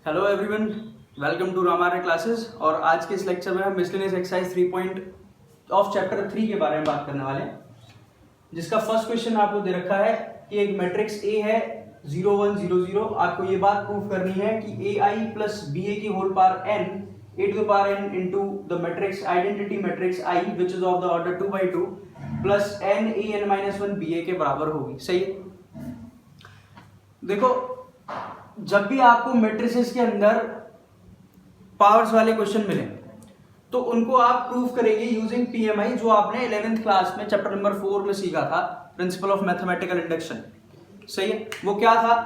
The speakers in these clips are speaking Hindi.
Hello everyone, welcome to Ramayan classes. और आज के इस लेक्चर में हम miscellaneous exercise 3 point of chapter 3 के बारे में बात करने वाले हैं, जिसका फर्स्ट क्वेश्चन आपको दे रखा है कि एक मैट्रिक्स ए है 0 1 0 0। आपको ये बात प्रूव करनी है कि A I plus B A की whole power N A to the power N into the matrix identity matrix I which is of the order 2/2 plus N A N minus 1 B A के बराबर होगी। सही है। देखो, जब भी आपको मैट्रिसेस के अंदर पावर्स वाले क्वेश्चन मिले तो उनको आप प्रूव करेंगे यूजिंग पीएमआई, जो आपने 11th क्लास में चैप्टर नंबर 4 में सीखा था, प्रिंसिपल ऑफ मैथमेटिकल इंडक्शन। सही है। वो क्या था?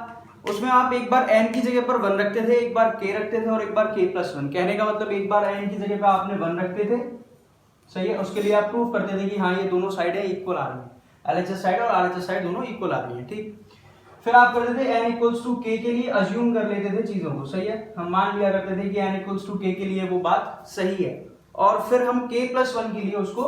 उसमें आप एक बार n की जगह पर 1 रखते थे, एक बार k रखते थे और एक बार k+1। कहने का मतलब एक बार n की जगह पर आपने 1 रखते थे। सही है। उसके लिए आप प्रूव करते थे कि हाँ ये दोनों साइडें इक्वल आ रही है, एलएचएस साइड और आरएचएस साइड दोनों इक्वल आ रही है। ठीक। फिर आप करते थे n इक्वल्स टू k के लिए अज्यूम कर लेते थे चीजों को। सही है। हम मान लिया करते थे कि n इक्वल्स टू k के लिए वो बात सही है, और फिर हम k+1 के लिए उसको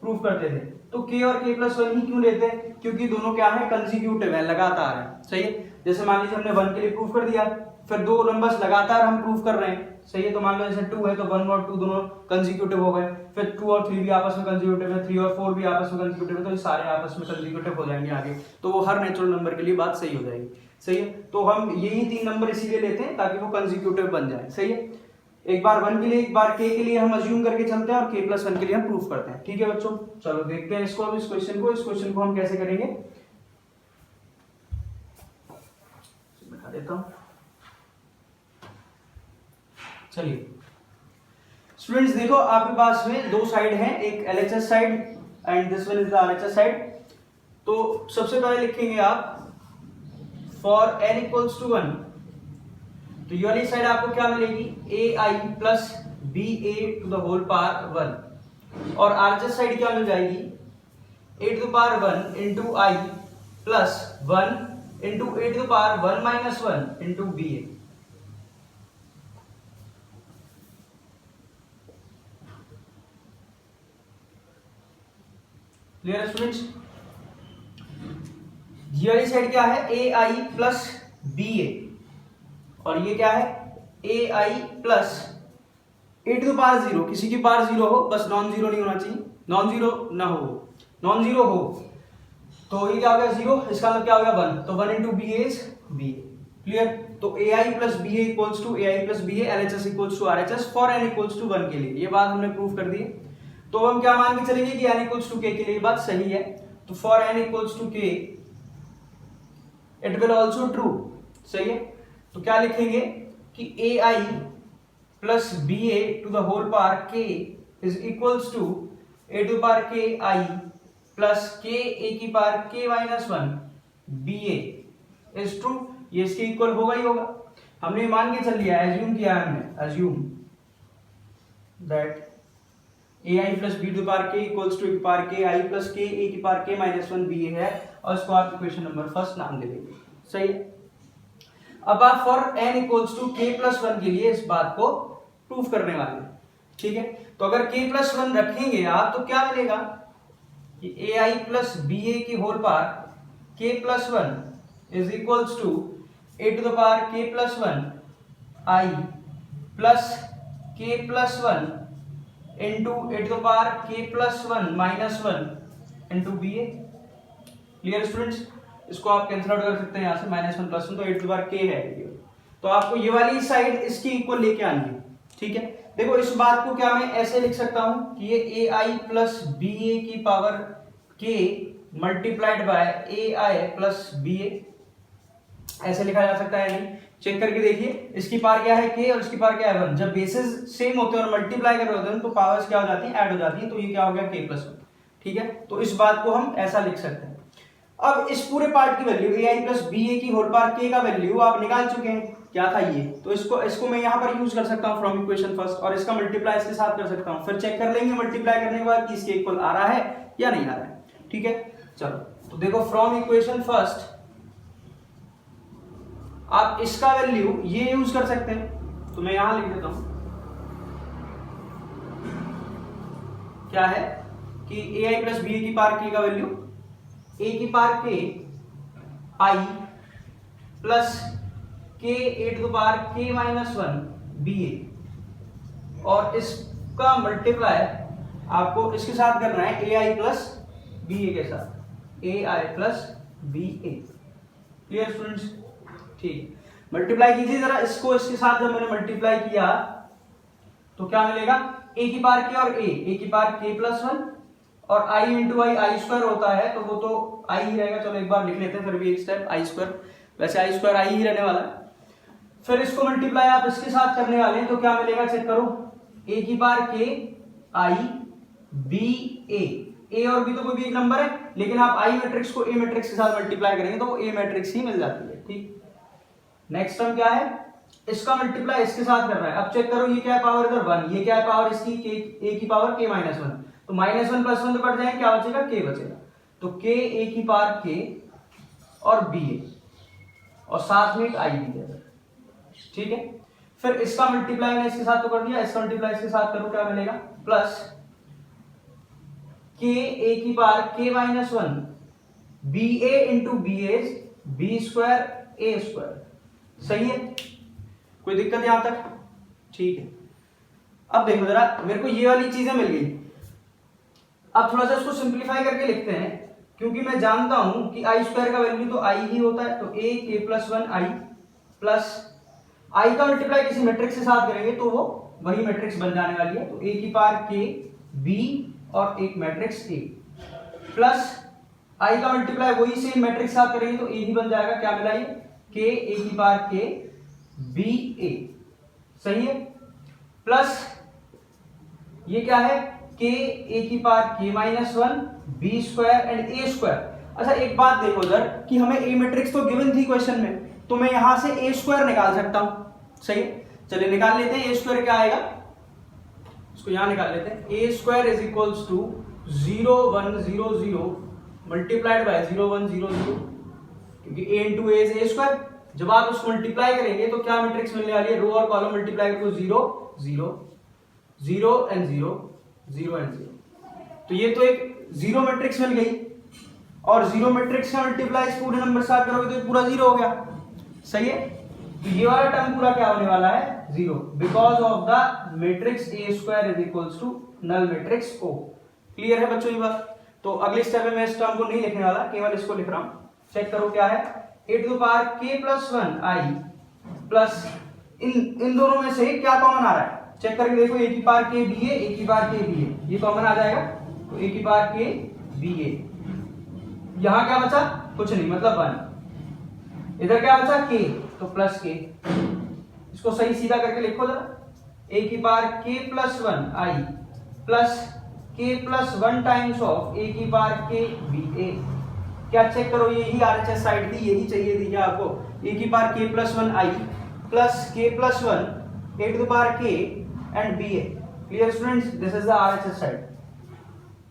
प्रूव करते थे। तो k और k+1 ही क्यों लेते हैं? क्योंकि दोनों क्या है, कंसेक्यूटिव है, लगातार है। सही है। जैसे मान लीजिए हमने 1 के लिए प्रूव कर दिया, फिर दो नंबर्स लगातार हम प्रूव कर रहे हैं। सही है। तो मान लो जैसे 2 है तो 1 और 2 दोनों कंसेक्यूटिव हो गए, फिर 2 और 3 भी आपस में कंसेक्यूटिव है, 3 और 4 भी आपस में कंसेक्यूटिव है, तो ये सारे आपस में कंसेक्यूटिव हो जाएंगे आगे। तो वो हर नेचुरल नंबर के लिए बात सही हो जाएगी। सही है। तो हम यही 3 नंबर इसीलिए लेते हैं ताकि वो कंसेक्यूटिव बन जाए। सही है। एक बार 1 के लिए, एक बार k के लिए हम अज्यूम करके चलते हैं और k+1 के लिए हम प्रूफ करते हैं। ठीक है बच्चों, चलो देखते हैं इसको। अब इस क्वेश्चन को हम कैसे करेंगे, बता देता हूं। चलिए स्टूडेंट्स, देखो आपके पास में दो साइड हैं, एक LHS side and this one is the RHS side. तो सबसे पहले लिखेंगे आप फॉर n इक्वल्स टू 1, तो ये वाली साइड आपको क्या मिलेगी, A I plus B A to the whole power 1, और आरएचएस साइड क्या मिल जाएगी, A to the power 1 into I plus 1 into A to the power 1 minus 1 into B A. Clear students? ये वाली साइड क्या है, ए आई प्लस बी ए, और ये क्या है, A I plus A to the power 0। किसी की पावर 0 हो, बस नॉन जीरो नहीं होना चाहिए, नॉन जीरो ना हो, नॉन जीरो हो तो ये क्या हो गया 0, इसका मतलब क्या हो गया 1, तो 1 into B A is B A. Clear? तो A I plus B A equals to A I plus B A, LHS equals to RHS for N equals to 1 के लिए। ये बात हमने प्रूव कर दी है। तो हम क्या मान के चलेंगे कि n इक्वल्स टू k के लिए बात सही है। तो for n equals to k it will also true. सही है। तो क्या लिखेंगे कि A I plus B A to the whole power k is equals to A to power k I plus k A की power k minus 1 B A is true. ये इसके इक्वल होगा ही होगा। हमने मान के चल लिया, एज्यूम किया हमने, assume that a I plus b to power k equals to power k i plus के ए की पावर के माइनस 1 बी ए है, और इसको आप इक्वेशन नंबर फर्स्ट नाम दे देंगे। सही है। अब आप for n equals to k+1 के लिए इस बात को प्रूफ करने वाले हैं। ठीक है। तो अगर k+1 रखेंगे आप तो क्या मिलेगा कि A I plus B A की whole power k+1 is equals to A to the power k+1 I plus k+1 into A to the power k+1 minus 1 into B A. Clear students? इसको आप कैंसिल आउट कर सकते हैं यहाँ से, -1 +1 तो ए टू द पावर k है। तो आपको ये वाली साइड इसकी इक्वल लेके आनी है। ठीक है। देखो इस बात को क्या मैं ऐसे लिख सकता हूं कि ये ए आई प्लस बी ए की power k multiplied by A I plus B A, ऐसे लिखा जा सकता है। नहीं, चेक करके देखिए, इसकी पावर क्या है k और इसकी पावर क्या है 1। जब बेसिस सेम होते हैं और मल्टीप्लाई कर रहे होते हैं तो पावर्स क्या हो जाती हैं, ऐड हो जाती हैं। तो ये क्या हो गया k+1। ठीक है। तो इस बात को हम ऐसा लिख सकते हैं। अब इस पूरे पार्ट की value A I plus B A की होल पावर k का वैल्यू आप निकाल चुके हैं, क्या था ये, तो इसको मैं यहाँ पर यूज कर सकता हूँ फ्रॉम इक्वेशन फर्स्ट, और इसका मल्टीप्लाई इसके साथ कर सकता हूँ। फिर चेक कर लेंगे मल्टीप्लाई करने के बाद कि इसके इक्वल आ रहा है या नहीं आ रहा है। ठीक है। चलो तो देखो फ्रॉम इक्वेशन फर्स्ट आप इसका वैल्यू ये यूज कर सकते हैं। तो मैं यहां लिख देता हूं, क्या है कि A I plus B A की पावर k का वैल्यू ए की पावर k आई प्लस के ए टू द पावर के माइनस वन बी ए, और इसका मल्टीप्लाई आपको इसके साथ करना है A I plus B A के साथ, A I plus B A. Clear students? ठीक, मल्टीप्लाई कीजिए जरा इसको इसके साथ। जब मैंने मल्टीप्लाई किया तो क्या मिलेगा, ए की पावर के और ए की पावर के प्लस वन, और आई इंटू आई स्क्वायर होता है तो वो तो आई ही रहेगा। चलो एक बार लिख लेते हैं फिर भी एक स्टेप, आई स्क्वायर, वैसे आई स्क्वायर आई ही रहने वाला है। फिर इसको मल्टीप्लाई आप इसके साथ करने वाले हैं तो क्या मिलेगा, चेक करो, ए की पावर के आई बी ए और बी तो कोई भी एक नंबर है, लेकिन आप आई मैट्रिक्स को ए मैट्रिक्स के साथ मल्टीप्लाई करेंगे तो वो ए मैट्रिक्स ही मिल जाती है। ठीक, नेक्स्ट टर्म क्या है, इसका मल्टीप्लाई इसके साथ करना है। अब चेक करो, ये क्या है पावर इधर वन, ये क्या है पावर इसकी ए की पावर के माइनस वन, तो माइनस वन प्लस वन तो कट जाएंगे, क्या बचेगा, के बचेगा। तो के ए की पावर के और बी ए, और साथ में एक आई दी है। ठीक है, फिर इसका मल्टीप्लाई मैंने इसके साथ तो कर दिया, इसका मल्टीप्लाई इसके साथ करो, क्या मिलेगा, प्लस के ए की पावर के minus one B A into B A B square A square. सही है, कोई दिक्कत यहां तक? ठीक है, अब देखो जरा, मेरे को ये वाली चीजें मिल गई। अब थोड़ा सा इसको सिंप्लीफाई करके लिखते हैं, क्योंकि मैं जानता हूं कि आई स्क्वायर का वैल्यू तो आई ही होता है, तो ए के प्लस वन आई प्लस आई का मल्टीप्लाई किसी मैट्रिक्स के साथ करेंगे तो वो वही मैट्रिक्स बन जाने वाली है। तो ए की पावर के बी और एक मैट्रिक्स ए, प्लस आई का मल्टीप्लाई वही सेम मैट्रिक्स के साथ करेंगे तो ए ही बन जाएगा। क्या मिला ये, के ए की पावर के बी ए। सही है, प्लस ये क्या है, के ए की पावर के minus one B square and A square. अच्छा एक बात देखो उधर कि हमें ए मैट्रिक्स तो गिवन थी क्वेश्चन में, तो मैं यहां से ए स्क्वायर निकाल सकता हूं। सही, चलिए निकाल लेते हैं। ए स्क्वायर क्या आएगा, इसको यहां निकाल लेते हैं। A square is equals to 0 1 0 0 multiplied by 0 1 0 0, क्योंकि A into A is A square. जब आप उसको मल्टीप्लाई करेंगे तो क्या मैट्रिक्स मिलने वाली है, रो और कॉलम मल्टीप्लाई करो, 0 0 0 एंड 0 0 एंड 0। तो ये तो एक जीरो मैट्रिक्स मिल गई, और जीरो मैट्रिक्स का मल्टीप्लाई इस पूरे नंबर से करोगे तो पूरा जीरो हो गया। सही है, तो ये वाला टर्म पूरा क्या होने वाला है, zero, because of the matrix A square is equals to null matrix O. Clear है बच्चों ये बात? तो अगले स्टेप में मैं इस टर्म को नहीं लिखने वाला, केवल इसको लिख रहा हूं। चेक करो क्या है, ए to the power K plus one I plus इन दोनों में से क्या कॉमन आ रहा है, चेक करके देखो, ए की पावर के बी ए की पावर के बी ए, ये कॉमन आ जाएगा, तो ए की पावर के बी ए। यहां क्या बचा, कुछ नहीं, मतलब वन। इधर क्या बचा, के, तो प्लस के। इसको सही सीधा करके लिखो जरा, ए की power K plus one I plus K plus one times of ए की पावर के बी ए। क्या चेक करो, यही आरएचएस साइड थी, यही चाहिए थी क्या आपको, ए की power K plus one I plus K plus one A to the power K and B A. Clear students, this is the RHS side.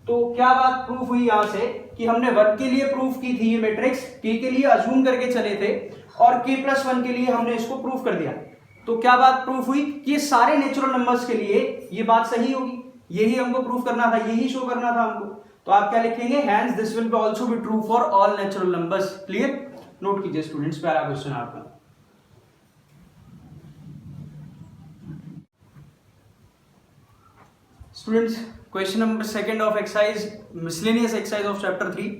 तो क्या बात प्रूफ हुई यहां से कि हमने वर्ग के लिए प्रूफ की थी ये मैट्रिक्स, के लिए अज्यूम करके चले थे, और के प्लस वन के लिए हमने इसको प्रूफ कर दिया। तो क्या बात प्रूफ हुई कि ये सारे नेचुरल नंबर्स के लिए ये बात सही होगी, यही हमको प्रूफ करना था, यही शो करना था हमको। तो आप क्या लिखेंगे, hence this will also be true for all natural numbers. Clear, note कीजिए स्टूडेंट्स, पहला क्वेश्चन आपका। Students, question number second of exercise, miscellaneous exercise of chapter 3,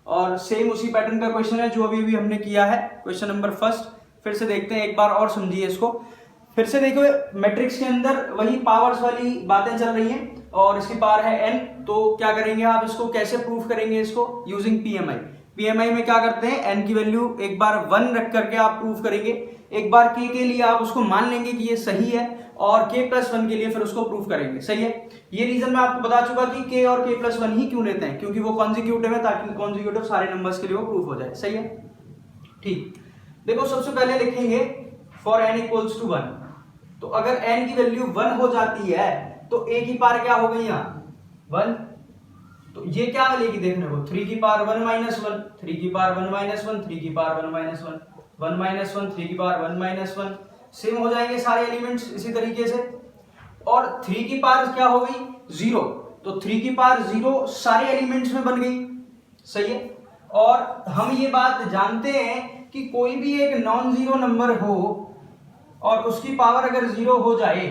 और सेम उसी पैटर्न का क्वेश्चन है जो अभी हमने किया है। क्वेश्चन नंबर फर्स्ट फिर से देखते हैं, एक बार और समझिए इसको। फिर से देखो, मैट्रिक्स के अंदर वही पावर्स वाली बातें चल रही हैं, और इसकी पावर है n। तो क्या करेंगे आप, इसको कैसे प्रूफ करेंगे, इसको यूजिंग पीएमआई। पीएमआई में क्या करते हैं, n की वैल्यू एक बार 1 रख करके आप प्रूफ करेंगे, एक बार k के लिए आप उसको मान लेंगे कि ये सही है, और k प्लस 1 के लिए फिर उसको प्रूफ करेंगे। सही है, ये रीजन मैं आपको बता चुका कि k और k प्लस 1 ही क्यों लेते हैं, क्योंकि वो कॉन्जिक्यूटिव है, ताकि कॉन्जिक्यूटिव सारे नंबर्स के लिए वो प्रूफ हो जाए। सही है, ठीक। देखो सबसे पहले लिखेंगे फॉर n इक्वल्स टू 1। तो अगर n की वैल्यू 1 हो जाती है तो a की पावर क्या हो गई, यहाँ 1। तो ये क्या मिलेगी देखने को, 3 की पावर 1 माइनस 1, 3 की पावर 1 माइनस 1, 3 की पावर 1 माइनस 1, 1 माइनस 1, 3 की पावर 1 माइनस 1। सेम हो जाएंगे सारे एलिमेंट्स इसी तरीके से। और 3 की पावर क्या हो गई, 0, तो 3 की पावर 0 सारे एलिमेंट्स में बन गई। सही है, और हम ये बात जानते हैं कि कोई भी एक नॉन जीरो नंबर हो और उसकी पावर अगर जीरो हो जाए,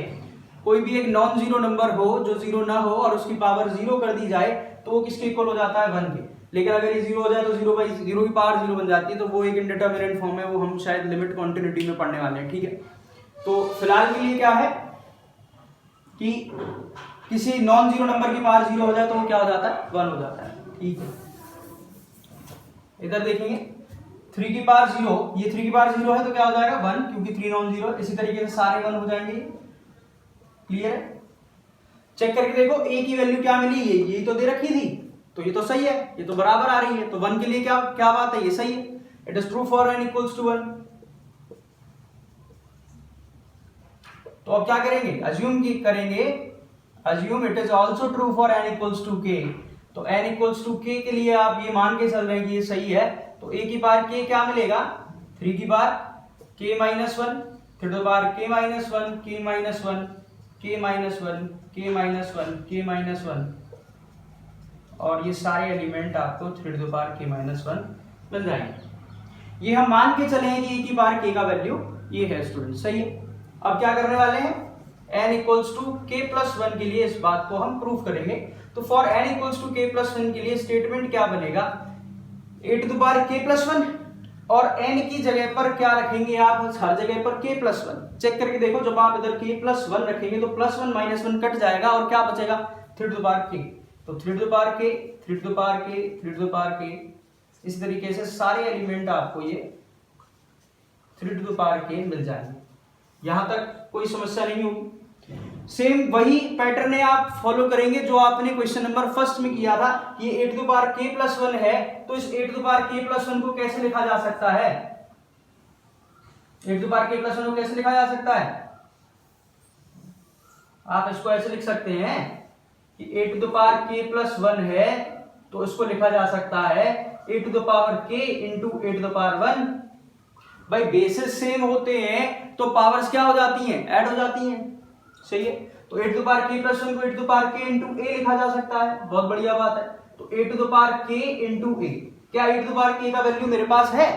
कोई भी एक नॉन जीरो नंबर हो जो जीरो ना हो और उसकी पावर जीरो कर दी जाए तो वो किसके इक्वल हो जाता है, 1 के। लेकिन अगर ये जीरो हो जाए तो जीरो बाई जीरो की पावर जीरो बन जाती है, तो वो एक इंडिटरमिनेट फॉर्म है, वो हम शायद लिमिट कॉन्टिन्यूटी में पढ़ने वाले हैं, ठीक है। तो फिलहाल के लिए क्या है कि किसी नॉन जीरो नंबर की पावर जीरो हो जाए तो वो क्या हो जाता है, 1 हो जाता है, ठीक है। इधर देखेंगे 3 की पावर जीरो, ये 3 की पावर जीरो है तो क्या हो जाएगा 1, क्योंकि 3 नॉन जीरो। इसी तरीके से सारे 1 हो जाएंगे, क्लियर है। चेक करके देखो ए की वैल्यू क्या मिली, ये तो दे रखी थी, तो ये तो सही है, ये तो बराबर आ रही है, तो 1 के लिए क्या क्या बात है, ये सही है। It is true for n equals to 1। तो अब क्या करेंगे, अज्यूम की करेंगे, assume it is also true for n equals to k। तो n इक्वल्स टू k के लिए आप ये मान के चल रहे हैं कि ये सही है, तो a की पावर k क्या मिलेगा, 3 की पावर k माइनस 1, 3 की power k minus 1, k minus 1, k minus 1, k minus 1, k minus 1, और ये सारे एलिमेंट आपको 3 की पावर k माइनस 1 मिल जाएंगे। ये हम मान के चले हैं कि a की पावर k का वैल्यू ये है स्टूडेंट, सही है। अब क्या करने वाले हैं, n equals to k plus 1 के लिए इस बात को हम प्रूव करेंगे। तो for n equals to k plus 1 के लिए स्टेटमेंट क्या बनेगा, a to the power k plus 1, और n की जगह पर क्या रखेंगे आप, हर जगह पर k प्लस 1। चेक करके देखो, जब आप इधर k प्लस 1 रखेंगे तो प्लस 1 माइनस 1 कट जाएगा और क्या बचेगा, 3 टू द पावर k। तो 3 to the power k, 3 to the power k, 3 to the power k, इस तरीके से सारे एलिमेंट आपको ये 3 टू द पावर k मिल जाएंगे। यहां तक कोई समस्या नहीं होगी। सेम वही पैटर्न है आप फॉलो करेंगे जो आपने क्वेश्चन नंबर फर्स्ट में किया था कि a to the power k plus 1 है, तो इस a to the power k plus 1 को कैसे लिखा जा सकता है, a to the power k plus 1 को कैसे लिखा जा सकता है, आप इसको ऐसे लिख सकते हैं कि a to the power k plus 1 है, तो इसको लिखा जा सकता है a to the power k into a to the power 1। भाई बेसिस सेम होते हैं तो पावर्स क्या हो जाती हैं, ऐड हो जाती हैं, सही है। तो a to the power k plus 1 को a to the power k into a लिखा जा सकता है, बहुत बढ़िया बात है। तो a to the power k into a, क्या a to the power k का वैल्यू मेरे पास है,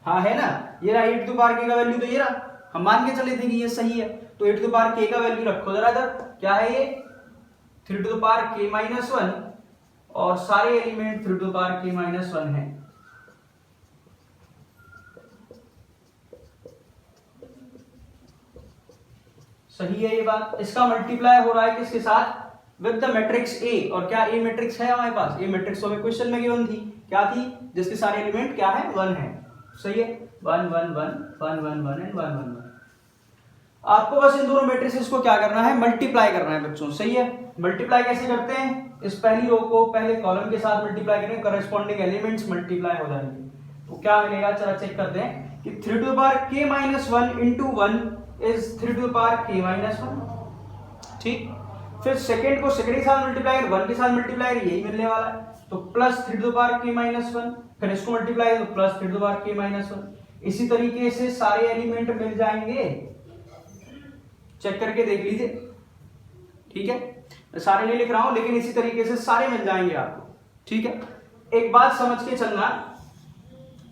हाँ है ना, ये रहा a to the power k का वैल्यू, तो ये रहा, हम मान के चले थे कि ये सही है। तो a to the power k का वैल्यू रखो जरा इधर, क्या है ये 3 to the power k minus 1, और सारे element 3 to the power k minus 1 है। सही है ये बात। इसका मल्टीप्लाई हो रहा है किसके साथ, विद द मैट्रिक्स A, और क्या A मैट्रिक्स है हमारे पास, A मैट्रिक्स तो हमें क्वेश्चन में गिवन थी, क्या थी, जिसके सारे एलिमेंट क्या है, 1 है, सही है, 1 1 1 1 1 1 एंड 1 1 1। आपको बस इन दोनों मैट्रिसेस को क्या करना है, मल्टीप्लाई करना है बच्चों, सही है। मल्टीप्लाई कैसे करते हैं, इस पहली रो को पहले कॉलम के साथ मल्टीप्लाई करेंगे, करस्पॉन्डिंग एलिमेंट्स मल्टीप्लाई हो जाएंगे, तो क्या मिलेगा, चला चेक करते हैं कि 3 to the power k minus 1 into 1 is 3 to the power k minus 1, ठीक। फिर सेकेंड को सेकेंड के साथ मल्टीप्लाई, 1 के साथ मल्टीप्लाई, यही मिलने वाला है, तो plus 3 to the power k minus 1, फिर इसको मल्टीप्लाई तो plus 3 to the power k minus 1। इसी तरीके से सारे एलिमेंट मिल जाएंगे, चेक करके देख लीजिए, ठीक है। मैं सारे नहीं लिख रहा हूं, लेकिन इसी तरीके से सारे मिल जाएंगे आपको, ठीक है। एक बात समझ के चलना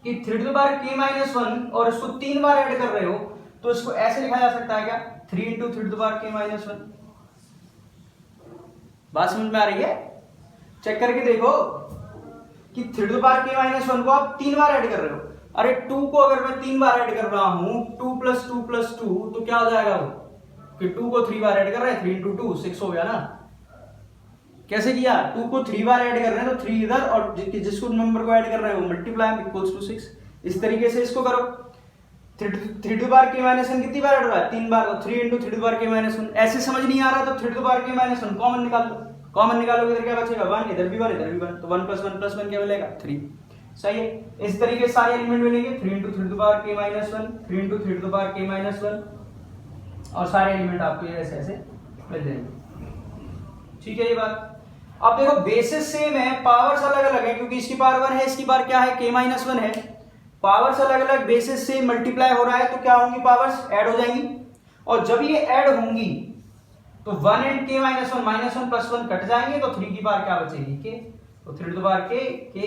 कि 3 to the power k minus 1 और इसको 3 बार ऐड कर रहे हो, तो इसको ऐसे लिखा जा सकता है क्या, 3 into 3 to the power k minus 1। बात समझ में आ रही है, चेक करके देखो कि 3 to the power k minus 1 को आप 3 बार ऐड कर रहे हो। अरे 2 को अगर मैं 3 बार ऐड कर रहा हूं, 2 प्लस 2 प्लस 2, तो क्या हो जाएगा वो, कि 2 को 3 बार ऐड कर रहे हैं, 3 इंटू 2 6 हो गया ना। कैसे किया, 2 को 3 बार ऐड कर रहे हैं तो 3 इधर, और जिसको नंबर को ऐड कर रहे हैं वो मल्टीप्लाई इक्वल्स टू 6। इस तरीके से इसको करो, 3 टू पावर k माइनस 1 कितनी बार ऐड हो रहा है, 3 बार, तो 3 into 3 to power k minus 1। ऐसे समझ नहीं आ रहा तो 3 to power k minus 1 common निकाल लो, कॉमन निकालोगे इधर क्या बचेगा, 1, इधर भी 1, इधर भी 1, तो 1 प्लस 1 क्या मिलेगा, 3, सही है। इस तरीके से सारे एलिमेंट मिलेंगे, 3 into 3 to power k minus 1, 3 into 3 to power k minus 1, और सारे एलिमेंट आपको ऐसे ऐसे मिल जाएंगे, ठीक है ये बात। अब देखो बेसिस सेम है, पावर्स अलग अलग है, क्योंकि इसकी पावर 1 है, इसकी पावर क्या है, k माइनस 1 है। पावर्स अलग अलग, बेसिस से मल्टीप्लाई हो रहा है, तो क्या होंगी, पावर्स ऐड हो जाएंगी, और जब ये ऐड होंगी तो 1 and k minus 1 minus 1 plus 1 cut जाएंगे, तो 3 की पावर क्या बचेगी, k, तो 3 टू द पावर k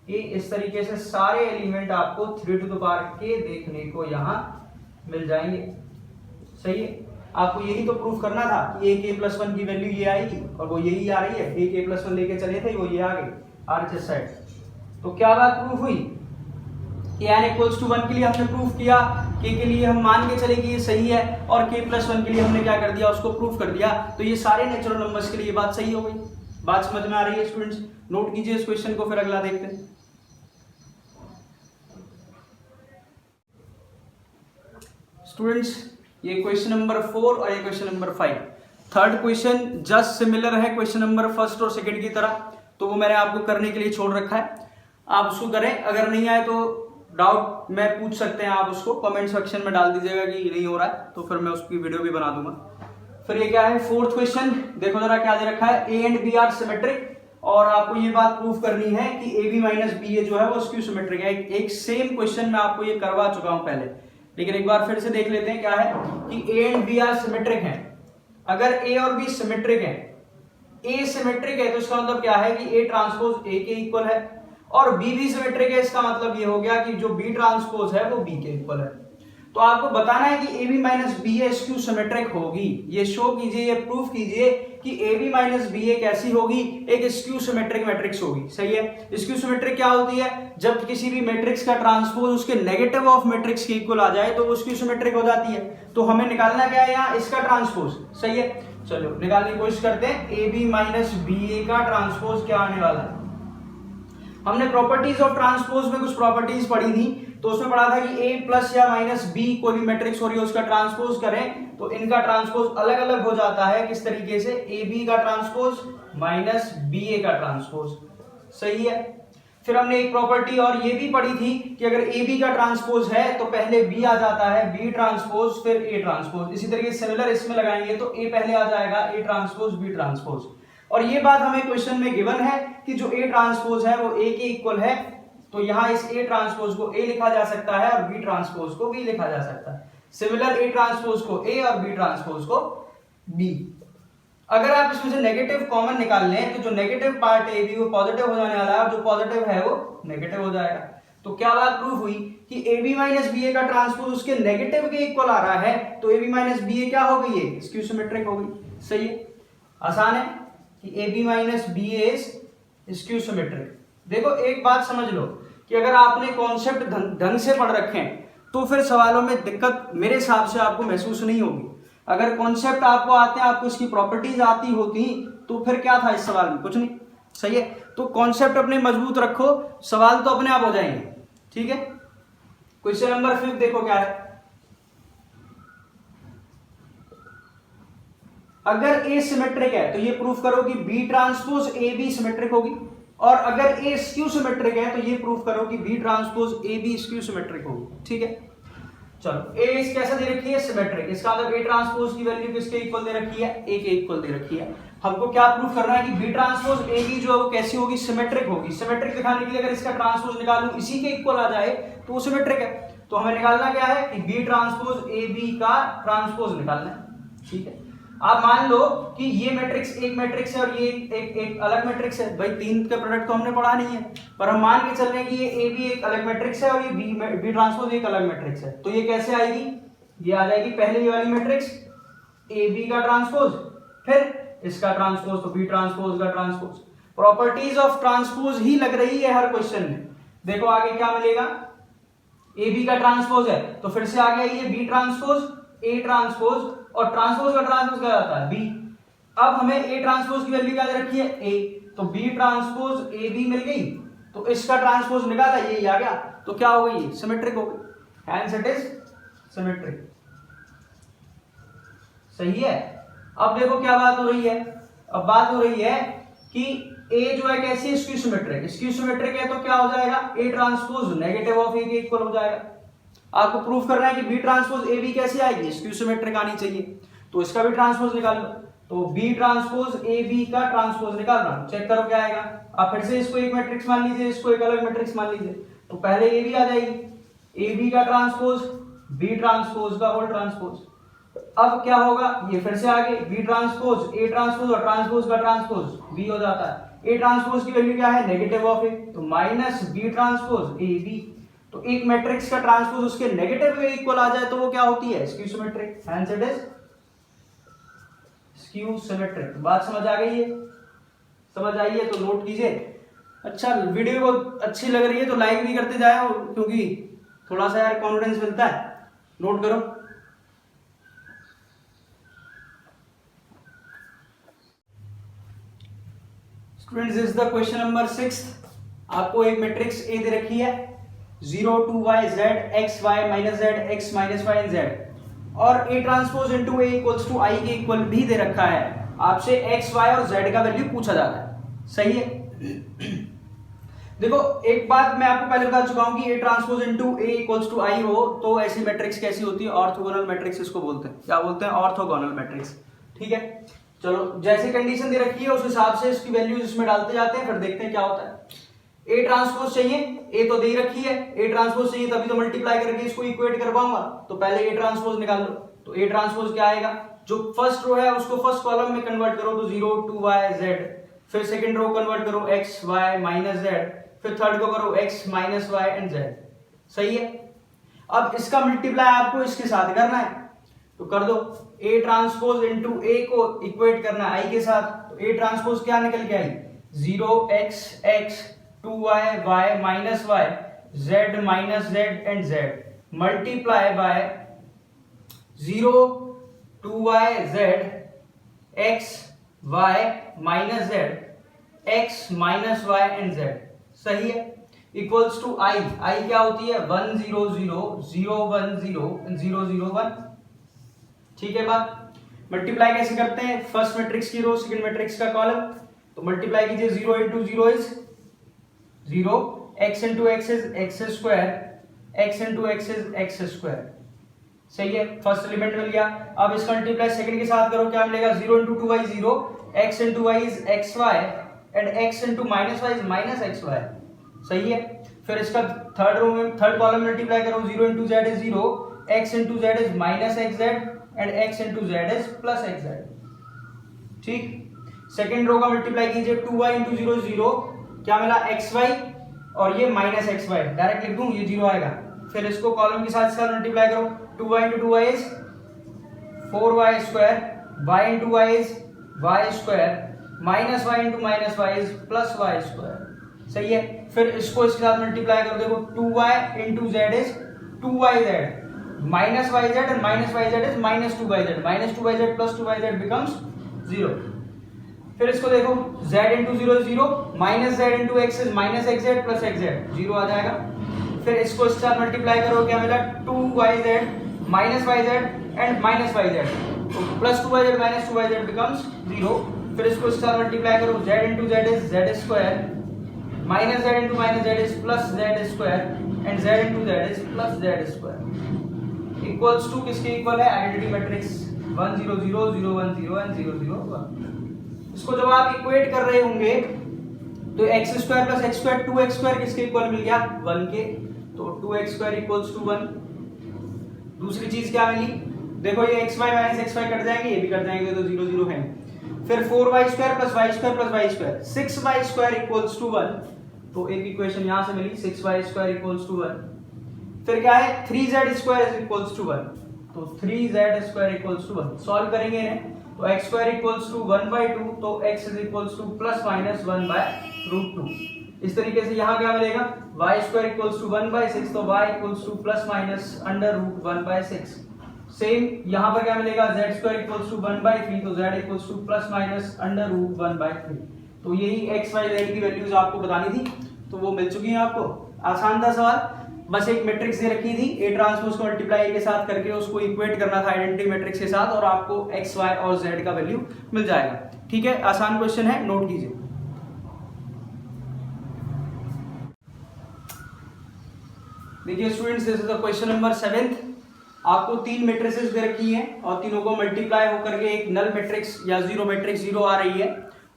कि इस तरीके से सारे एलिमेंट आपको 3 टू द पावर k देखने को यहाँ मिल जाएंगे। सही है, आपको यही तो प्रूफ करना था कि a k प्लस 1 की वैल्यू ये आएगी और वो यही आ रही है। a k प्लस 1 लेके चले थे, वो ये आ गई RHS साइड। तो क्या बात प्रूफ हुई कि n इक्वल्स टू 1 के लिए हमने प्रूफ किया, k के लिए हम मान के चले कि ये सही है, और k प्लस 1 के लिए हमने क्या कर दिया, उसको प्रूफ कर दिया। तो ये सारे नेचुरल नंबर्स के लिए ये बात सही हो गई। बात समझ में आ रही है स्टूडेंट्स? नोट कीजिए इस क्वेश्चन को, फिर अगला देखते हैं। स्टूडेंट्स ये क्वेश्चन नंबर 4 और ये question number 5। Third question just similar है क्वेश्चन नंबर फर्स्ट और सेकंड की तरह, तो वो मैंने आपको करने के लिए छोड़ रखा है, आप उसको करें। अगर नहीं आए तो डाउट मैं पूछ सकते हैं, आप उसको कमेंट सेक्शन में डाल दीजिएगा कि नहीं हो रहा है, तो फिर मैं उसकी वीडियो भी बना दूंगा। फिर ये क्या है, फोर्थ क्वेश्चन देखो जरा क्या दे रखा है, A and B are symmetric, और आपको ये बात प्रूफ करनी है कि A B minus B A जो है वो स्क्यू सिमेट्रिक है। एक सेम क्वेश्चन मैं आपको ये करवा चुका हूं पहले, लेकिन एक बार फिर से देख लेते हैं। क्या है कि A and B are symmetric है। अगर ए और बी सिमेट्रिक है, ए सिमेट्रिक है तो इसका मतलब क्या है कि ए ट्रांसपोज ए के इक्वल है, और बी भी सिमेट्रिक है, इसका मतलब ये हो गया कि जो बी ट्रांसपोज है वो बी के इक्वल है। तो आपको बताना है कि A B minus B A skew symmetric होगी। ये शो कीजिए, ये प्रूफ कीजिए कि A B minus B A कैसी होगी, एक स्क्यू सिमेट्रिक मैट्रिक्स होगी। सही है, स्क्यू सिमेट्रिक क्या होती है, जब किसी भी मैट्रिक्स का ट्रांसपोज उसके नेगेटिव ऑफ मैट्रिक्स के इक्वल आ जाए तो वो स्क्यू सिमेट्रिक हो जाती है। तो हमें निकालना क्या है यहाँ, इसका ट्रांसपोज। सही है, चलो निकालने की कोशिश करते हैं। ए बी माइनस बी ए का ट्रांसपोज क्या आने वाला है। हमने प्रॉपर्टीज ऑफ ट्रांसपोज में कुछ प्रॉपर्टीज पढ़ी थी, तो उसमें पढ़ा था कि a प्लस या माइनस b कोई भी मैट्रिक्स हो रही है उसका ट्रांसपोज करें तो इनका ट्रांसपोज अलग अलग हो जाता है। किस तरीके से, ab का ट्रांसपोज माइनस ba का ट्रांसपोज। सही है, फिर हमने एक प्रॉपर्टी और ये भी पढ़ी थी कि अगर ab का ट्रांसपोज है तो पहले b आ जाता है, b ट्रांसपोज फिर a ट्रांसपोज। इसी तरीके से सिमिलर इसमें लगाएंगे तो a पहले आ जाएगा, a ट्रांसपोज b ट्रांसपोज। और ये बात हमें क्वेश्चन में गिवन है कि जो a ट्रांसपोज है वो a के इक्वल है, तो यहां इस a ट्रांसपोज को a लिखा जा सकता है और b ट्रांसपोज को b लिखा जा सकता है। सिमिलर a ट्रांसपोज को a और b ट्रांसपोज को b। अगर आप इसमें से नेगेटिव कॉमन निकाल लें तो जो नेगेटिव पार्ट है b वो पॉजिटिव हो जाने वाला है, और जो पॉजिटिव है वो नेगेटिव हो जाएगा। तो क्या बात प्रूफ हुई कि a b माइनस बी ए का ट्रांसपोज उसके नेगेटिव के इक्वल आ रहा है, तो a b माइनस बी ए क्या हो गई है, स्क्यू सिमेट्रिक हो गई। सही है, आसान है कि A B minus B A is skew symmetric. देखो एक बात समझ लो कि अगर आपने कॉन्सेप्ट ढंग से पढ़ रखे हैं तो फिर सवालों में दिक्कत मेरे हिसाब से आपको महसूस नहीं होगी। अगर कॉन्सेप्ट आपको आते हैं, आपको इसकी प्रॉपर्टीज आती होती तो फिर क्या था इस सवाल में, कुछ नहीं। सही है, तो कॉन्सेप्ट अपने मजबूत रखो, सवाल तो अपने आप हो जाएंगे। ठीक है, क्वेश्चन नंबर 5 देखो क्या है। अगर A सिमेट्रिक है तो ये प्रूफ करो कि B transpose A B symmetric होगी, और अगर A स्क्यू सिमेट्रिक है तो ये प्रूफ करो कि B transpose A B skew symmetric होगी। ठीक है, चलो A इस कैसा दे रखी है, सिमेट्रिक। इसका मतलब A ट्रांसपोज की वैल्यू किसके इक्वल दे रखी है, A के इक्वल दे रखी है। हमको क्या प्रूफ करना है कि B ट्रांसपोज A B जो है वो कैसी होगी, सिमेट्रिक होगी। सिमेट्रिक दिखाने के लिए अगर इसका ट्रांसपोज निकालूं इसी के इक्वल आ जाए तो वो सिमेट्रिक है। तो हमें निकालना क्या है कि B ट्रांसपोज A B का ट्रांसपोज निकालना है। ठीक है, आप मान लो कि ये मैट्रिक्स एक मैट्रिक्स है और ये एक अलग मैट्रिक्स है। भाई तीन के प्रोडक्ट तो हमने पढ़ा नहीं है, पर हम मान के चल रहे हैं कि ये ए बी एक अलग मैट्रिक्स है और ये बी ट्रांसपोज एक अलग मैट्रिक्स है। तो ये कैसे आएगी, ये आ जाएगी पहले ये वाली मैट्रिक्स ए बी का ट्रांसपोज, फिर इसका ट्रांसपोज तो बी ट्रांसपोज का ट्रांसपोज। प्रॉपर्टीज ऑफ ट्रांसपोज ही लग रही है हर क्वेश्चन में। देखो आगे क्या मिलेगा, ए बी का ट्रांसपोज है तो फिर से आ गया ये बी ट्रांसपोज ए ट्रांसपोज, और ट्रांसपोज का ट्रांसपोज क्या जाता है बी। अब हमें ए ट्रांसपोज की वैल्यू क्या दे रखी है ए, तो बी ट्रांसपोज ए बी मिल गई, तो इसका ट्रांसपोज निकाला यही आ गया, तो क्या हो गई, सिमेट्रिक हो गई। Hence it is symmetric. सही है, अब देखो क्या बात हो रही है, अब बात हो रही है कि ए जो है कैसी है, स्क्यू सिमेट्रिक। स्क्यू सिमेट्रिक है तो क्या हो जाएगा, ए ट्रांसपोज नेगेटिव ऑफ ए के इक्वल हो जाएगा। आपको प्रूफ करना है कि बी ट्रांसपोज ए बी कैसे आएगी, स्क्यू सिमेट्रिक आनी चाहिए, तो इसका भी ट्रांसपोज निकाल लो। तो बी ट्रांसपोज ए बी का ट्रांसपोज निकाल रहा हूं, चेक करो क्या आएगा। आप फिर से इसको एक मैट्रिक्स मान लीजिए, इसको एक अलग मैट्रिक्स मान लीजिए, तो पहले ए बी आ जाएगी, ए बी का ट्रांसपोज बी ट्रांसपोज का होल ट्रांसपोज। अब क्या होगा, ये फिर से आगे बी ट्रांसपोज ए ट्रांसपोज और ट्रांसपोज का ट्रांसपोज बी हो जाता है, ए ट्रांसपोज की वैल्यू क्या है, नेगेटिव ऑफ ए, तो minus B transpose A B. तो एक मैट्रिक्स का ट्रांसपोज उसके नेगेटिव के इक्वल आ जाए तो वो क्या होती है, skew symmetric, hence it is skew symmetric. बात समझ आ गई है, समझ आई है तो नोट कीजिए। अच्छा, वीडियो अच्छी लग रही है तो लाइक भी करते जाओ, क्योंकि थोड़ा सा यार कॉन्फिडेंस मिलता है। नोट करो। Students, this is the question number 6। आपको एक मैट्रिक्स ए दे रखी है 0 2 y z x y minus z x minus y z, और A transpose into A equals to I के इक्वल भी दे रखा है। आपसे x y और z का वैल्यू पूछा जा रहा है, सही है। देखो, एक बात मैं आपको पहले बता चुका हूं कि A transpose into A equals to I हो तो ऐसी मैट्रिक्स कैसी होती है, ऑर्थोगोनल मैट्रिक्स इसको बोलते हैं। क्या बोलते हैं, ऑर्थोगोनल मैट्रिक्स। ठीक है, चलो जैसी कंडीशन दे रखी है उस हिसाब से इसकी वैल्यूज इसमें डालते जाते हैं, फिर देखते हैं क्या होता है। ए ट्रांसपोज चाहिए, ए तो दे ही रखी है, ए ट्रांसपोज चाहिए तभी तो मल्टीप्लाई करके इसको इक्वेट कर पाऊंगा। तो पहले ए ट्रांसपोज निकाल लो। तो ए ट्रांसपोज क्या आएगा, जो फर्स्ट रो है उसको फर्स्ट कॉलम में कन्वर्ट करो तो 0 2 y z, फिर सेकंड रो कन्वर्ट करो x y माइनस z, फिर थर्ड को करो x minus y and z। सही है। अब इसका मल्टीप्लाई आपको इसके साथ करना है, तो कर दो। ए ट्रांसपोज इनटू ए को इक्वेट करना है आई के साथ, तो ए ट्रांसपोज क्या निकल के आई, 0x x 2y y minus y z minus z and z multiply by 0 2y z x y minus z x minus y and z। सही है। इक्वल्स टू आई, आई क्या होती है 1 0 0 0 1 0 0 0 1। ठीक है बात। मल्टीप्लाई कैसे करते हैं, फर्स्ट मैट्रिक्स की रो सेकंड मैट्रिक्स का कॉलम, तो मल्टीप्लाई कीजिए 0 into 0 is 0, x into x is x square, x into x is x square. सही है, फर्स्ट एलिमेंट मिल गया। अब इसका मल्टीप्लाई सेकंड के साथ करो, क्या मिलेगा 0 into 2y 0, x into y is xy and x into minus y is minus xy। सही है। फिर इसका थर्ड रो में थर्ड कॉलम में मल्टीप्लाई करो, 0 into z is 0, x into z is minus xz and x into z is plus xz। ठीक। सेकंड रो का मल्टीप्लाई कीजिए, 2y इंटू 0 0, क्या मिला xy और ये माइनस xy, डायरेक्ट लिख दूं ये 0 आएगा। फिर इसको कॉलम के साथ इसका मल्टीप्लाई करो, 2y into 2y is 4y square, y into y is y square, minus y into minus y is plus y square. सही है। फिर इसको इसके साथ मल्टीप्लाई करो, देखो 2y into z is 2yz minus yz and minus yz is minus 2yz, minus 2yz plus 2yz becomes 0। फिर इसको देखो, z into 0 is 0, minus z into x is minus xz plus xz, 0 आ जाएगा। फिर इसको इसके साथ मल्टीप्लाई करो, क्या मिला 2yz minus yz and minus yz, तो plus 2yz minus 2yz becomes 0। फिर इसको इसके साथ मल्टीप्लाई करो, z into z is z square, minus z into minus z is plus z square and z into z is plus z square. Equals to किसके इक्वल है, आइडेंटिटी मैट्रिक्स 1 0 0 0 1 0 एंड 0 0 1। इसको जब आप इक्वेट कर रहे होंगे तो x square plus x square 2x square किसके इक्वल मिल गया, 1 के, तो 2x स्क्वायर इक्वल्स टू 1। दूसरी चीज क्या मिली, देखो ये xy माइनस xy कट जाएंगे, ये भी कट जाएंगे, तो 0 0 है। फिर 4y square plus y square plus y square 6y square equals to 1, तो एक इक्वेशन यहां से मिली 6y स्क्वायर इक्वल्स टू 1। फिर क्या है 3z square is equals to 1, तो 3z square equals to 1। Solve करेंगे इन्हें, तो x स्क्वायर इक्वल्स टू 1/2, तो x is equals two plus minus 1/√2। इस तरीके से यहाँ क्या मिलेगा, y स्क्वायर इक्वल्स टू 1/6, तो y equals two plus minus √1/6। Same यहाँ पर क्या मिलेगा, z स्क्वायर इक्वल्स टू 1/3, तो z equals two plus minus √1/3। तो यही x y z की वैल्यूज आपको बतानी थी, तो वो मिल चुकी है आपको। आसान था सवाल, बस एक मैट्रिक्स दे रखी थी, ए ट्रांसपोज को मल्टीप्लाई के साथ करके उसको इक्वेट करना था आइडेंटिटी मैट्रिक्स के साथ, और आपको x y और z का वैल्यू मिल जाएगा। ठीक है, आसान क्वेश्चन है, नोट कीजिए। देखिए students, this is the question number 7। आपको तीन मैट्रिसेस दे रखी हैं और तीनों को मल्टीप्लाई होकर के एक नल मैट्रिक्स या जीरो मैट्रिक्स 0 आ रही है,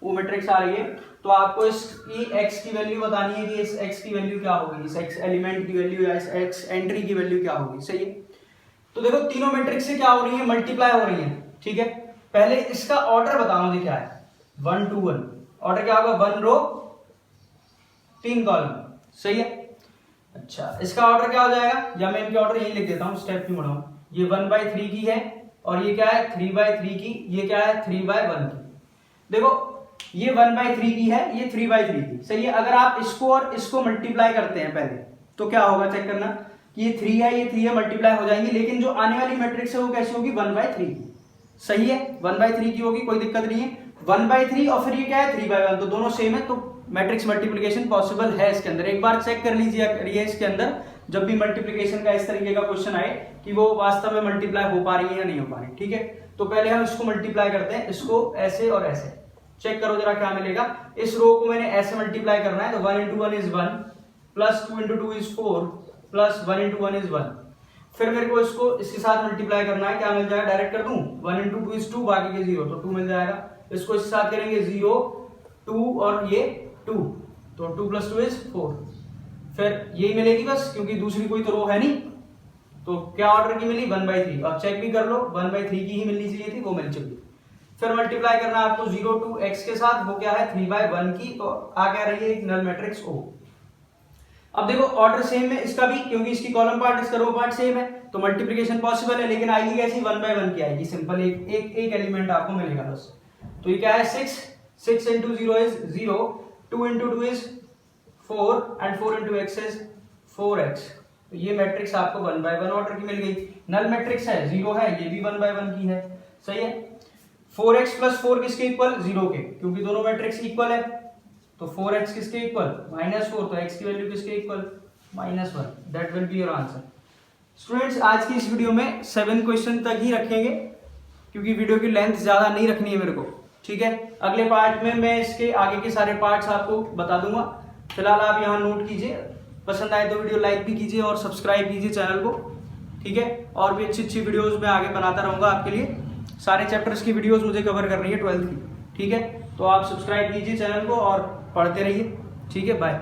वो मैट्रिक्स आ रही है। तो आपको इसकी x की वैल्यू बतानी है कि इस x की वैल्यू क्या होगी, इस x एलिमेंट की वैल्यू या इस x एंट्री की वैल्यू क्या होगी। सही है। तो देखो तीनों मैट्रिक्स से क्या हो रही है, मल्टीप्लाई हो रही है। ठीक है, पहले इसका ऑर्डर बताओ मुझे क्या है, 1 to 1। ऑर्डर क्या होगा, 1 रो 3 कॉलम, सही है। अच्छा इसका ऑर्डर क्या हो जाएगा, या मैं इनके ऑर्डर यही लिख देता हूँ, स्टेप क्यों बढ़ाऊं। ये 1/3 की है और ये क्या है 3/3 की, ये क्या है 3/1 की। देखो ये 1/3 की है, ये 3/3 की, सही है। अगर आप इसको और इसको मल्टीप्लाई करते हैं पहले तो क्या होगा, चेक करना कि ये 3 है, ये 3 है, मल्टीप्लाई हो जाएंगे, लेकिन जो आने वाली मैट्रिक्स है वो कैसी होगी, 1/3 की, सही है। 1/3 की होगी, कोई दिक्कत नहीं है। 1/3 और फिर ये क्या है 3/1, तो दोनों सेम है, तो मैट्रिक्स मल्टीप्लिकेशन पॉसिबल है इसके अंदर। एक बार चेक कर लीजिए इसके अंदर, जब भी मल्टीप्लिकेशन का इस तरीके का क्वेश्चन आए कि वो वास्तव में मल्टीप्लाई हो पा रही है या नहीं हो पा रही, ठीक है। तो पहले हम इसको मल्टीप्लाई करते हैं, इसको ऐसे और ऐसे, चेक करो जरा क्या मिलेगा। इस रो को मैंने ऐसे मल्टीप्लाई करना है, तो 1 × 1 = 1 प्लस 2 × 2 = 4 प्लस 1 × 1 = 1। फिर मेरे को इसको इसके साथ मल्टीप्लाई करना है, क्या मिल जाएगा, डायरेक्ट कर दूं, 1 × 2 = 2, बाकी के 0, तो 2 मिल जाएगा। इसको इसके साथ करेंगे 0 2 और ये 2, तो 2 + 2 = 4। फिर यही मिलेगी बस, क्योंकि दूसरी कोई तो रो है नहीं, तो क्या ऑर्डर की मिली 1/3। अब चेक भी कर लो, 1/3 की ही मिलनी चाहिए थी, वो मिल चुकी। फिर मल्टीप्लाई करना है आपको 0 to x के साथ, वो क्या है 3/1 की, तो आ क्या रही है एक नल मैट्रिक्स O। अब देखो ऑर्डर सेम है इसका भी, क्योंकि इसकी कॉलम पार्ट इसका रो पार्ट सेम है, तो मल्टीप्लिकेशन पॉसिबल है, लेकिन आएगी कैसी 1/1 की आएगी, सिंपल एक एलिमेंट आपको मिलेगा बस। तो ये क्या है 6 × 0 = 0, 2 × 2 = 4 and 4 × x is 4x। तो ये मैट्रिक्स आपको 1/1 ऑर्डर की मिल गई, नल मैट्रिक्स है, 0 है, ये भी 1/1 की है, सही है। 4x + 4 किसके इक्वल, 0 के, क्योंकि दोनों मैट्रिक्स इक्वल है, तो 4x किसके इक्वल, -4, तो x की वैल्यू किसके equal, -1। That will be your answer. Students आज की इस वीडियो में 7 क्वेश्चन तक ही रखेंगे, क्योंकि वीडियो की लेंथ ज्यादा नहीं रखनी है मेरे को, ठीक है। अगले पार्ट में मैं इसके आगे के सारे पार्ट्स आपको बता दूंगा। फिलहाल आप यहाँ नोट कीजिए, पसंद आए तो वीडियो लाइक भी कीजिए और सब्सक्राइब कीजिए चैनल को, ठीक है। और भी अच्छी अच्छी वीडियोस मैं आगे बनाता रहूंगा आपके लिए। सारे चैप्टर्स की वीडियोस मुझे कवर करनी है 12th की, ठीक है। तो आप सब्सक्राइब कीजिए चैनल को और पढ़ते रहिए, ठीक है। बाय।